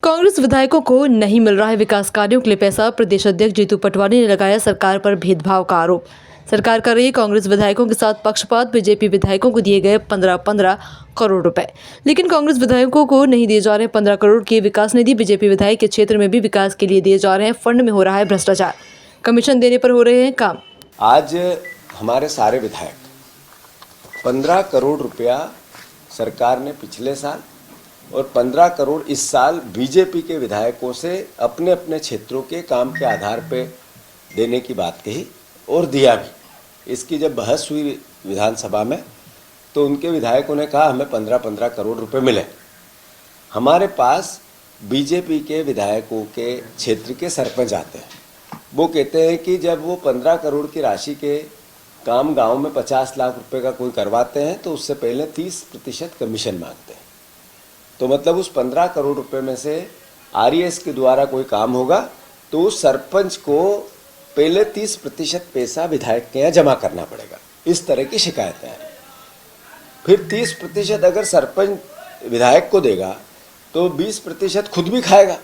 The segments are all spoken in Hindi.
कांग्रेस विधायकों को नहीं मिल रहा है विकास कार्यों के लिए पैसा। प्रदेश अध्यक्ष जीतू पटवारी ने लगाया सरकार पर भेदभाव का आरोप। सरकार कर रही कांग्रेस विधायकों के साथ पक्षपात। बीजेपी विधायकों को दिए गए 15-15 करोड़ रुपए, लेकिन कांग्रेस विधायकों को नहीं दिए जा रहे 15 करोड़ की विकास निधि। बीजेपी विधायक के क्षेत्र में भी विकास के लिए दिए जा रहे हैं फंड में हो रहा है भ्रष्टाचार, कमीशन देने पर हो रहे हैं काम। आज हमारे सारे विधायक 15 करोड़ रुपया सरकार ने पिछले साल और 15 करोड़ इस साल बीजेपी के विधायकों से अपने अपने क्षेत्रों के काम के आधार पे देने की बात कही और दिया भी। इसकी जब बहस हुई विधानसभा में तो उनके विधायकों ने कहा हमें 15-15 करोड़ रुपए मिले। हमारे पास बीजेपी के विधायकों के क्षेत्र के सरपंच आते हैं, वो कहते हैं कि जब वो 15 करोड़ की राशि के काम गांव में 50 लाख रुपए का कोई करवाते हैं तो उससे पहले 30% कमीशन मांगते हैं। तो मतलब उस 15 करोड़ रुपए में से आरईएस के द्वारा कोई काम होगा तो उस सरपंच को पहले 30% पैसा विधायक के यहाँ जमा करना पड़ेगा। इस तरह की शिकायतें हैं। फिर 30% अगर सरपंच विधायक को देगा तो 20% खुद भी खाएगा,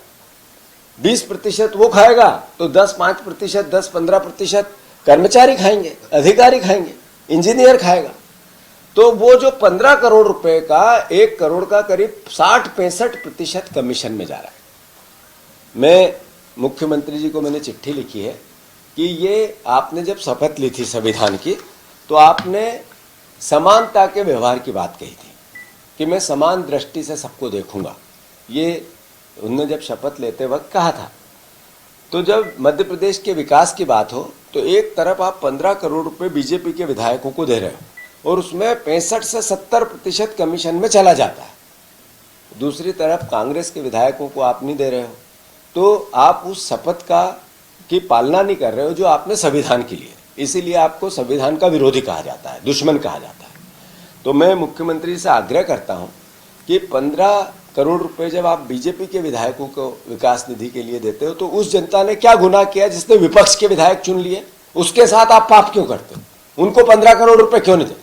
20% वो खाएगा तो 10-5%, 10-15% कर्मचारी खाएंगे, अधिकारी खाएंगे, इंजीनियर खाएगा। तो वो जो 15 करोड़ रुपए का 1 करोड़ का करीब 60-65% कमीशन में जा रहा है। मैं मुख्यमंत्री जी को मैंने चिट्ठी लिखी है कि ये आपने जब शपथ ली थी संविधान की तो आपने समानता के व्यवहार की बात कही थी कि मैं समान दृष्टि से सबको देखूंगा। ये उन्होंने जब शपथ लेते वक्त कहा था। तो जब मध्य प्रदेश के विकास की बात हो तो एक तरफ आप 15 करोड़ रुपए बीजेपी के विधायकों को दे रहे हो और उसमें 65 से 70% कमीशन में चला जाता है। दूसरी तरफ कांग्रेस के विधायकों को आप नहीं दे रहे हो तो आप उस शपथ की पालना नहीं कर रहे हो जो आपने संविधान की ली है। इसीलिए आपको संविधान का विरोधी कहा जाता है, दुश्मन कहा जाता है। तो मैं मुख्यमंत्री से आग्रह करता हूं कि 15 करोड़ रुपए जब आप बीजेपी के विधायकों को विकास निधि के लिए देते हो तो उस जनता ने क्या गुनाह किया जिसने विपक्ष के विधायक चुन लिए? उसके साथ आप पाप क्यों करते हो? उनको 15 करोड़ रुपए क्यों नहीं देते हो?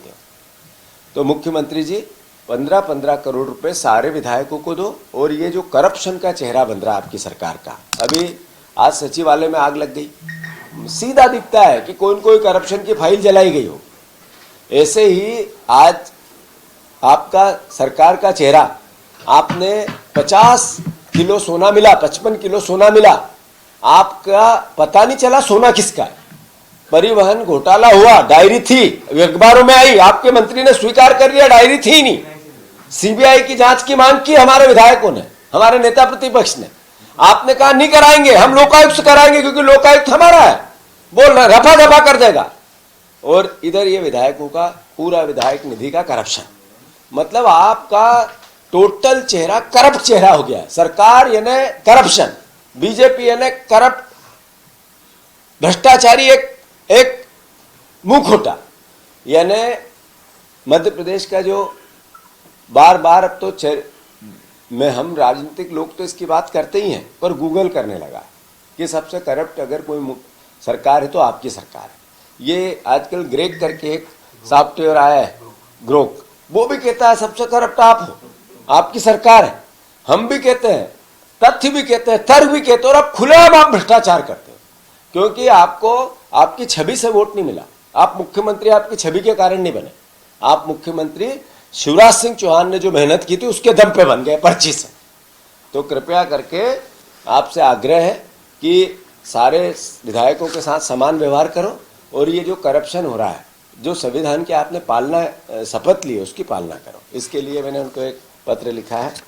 तो मुख्यमंत्री जी 15-15 करोड़ रुपए सारे विधायकों को दो। और ये जो करप्शन का चेहरा बन रहा है आपकी सरकार का, अभी आज सचिवालय में आग लग गई, सीधा दिखता है कि कोई न कोई करप्शन की फाइल जलाई गई हो। ऐसे ही आज आपका सरकार का चेहरा, आपने 50 किलो सोना मिला, 55 किलो सोना मिला, आपका पता नहीं चला सोना किसका है। परिवहन घोटाला हुआ, डायरी थी, अखबारों में आई, आपके मंत्री ने स्वीकार कर लिया डायरी थी नहीं। सीबीआई की जांच की मांग की हमारे विधायकों ने, हमारे नेता प्रतिपक्ष ने। आपने कहा नहीं कराएंगे, हम लोकायुक्त से कराएंगे क्योंकि लोकायुक्त हमारा है, वो रफा दफा कर देगा। और इधर ये विधायकों का पूरा विधायक निधि का करप्शन, मतलब आपका टोटल चेहरा करप्ट चेहरा हो गया है। सरकार यानी करप्शन, बीजेपी यानी करप्ट, भ्रष्टाचारी एक मुंह खोटा। यानी मध्य प्रदेश का जो बार बार अब तो हम राजनीतिक लोग तो इसकी बात करते ही हैं, पर गूगल करने लगा कि सबसे करप्ट अगर कोई सरकार है तो आपकी सरकार है। ये आजकल ग्रेक करके एक सॉफ्टवेयर आया है ग्रोक, वो भी कहता है सबसे करप्ट आप हो, आपकी सरकार है। हम भी कहते हैं, तथ्य भी कहते हैं, तर्क भी कहते हैं, और अब खुलेआम आप भ्रष्टाचार करते हो क्योंकि आपको आपकी छवि से वोट नहीं मिला। आप मुख्यमंत्री आपकी छवि के कारण नहीं बने। आप मुख्यमंत्री शिवराज सिंह चौहान ने जो मेहनत की थी उसके दम पे बन गए, पर्ची से। तो कृपया करके आपसे आग्रह है कि सारे विधायकों के साथ समान व्यवहार करो और ये जो करप्शन हो रहा है, जो संविधान की आपने पालना शपथ ली है उसकी पालना करो। इसके लिए मैंने उनको एक पत्र लिखा है।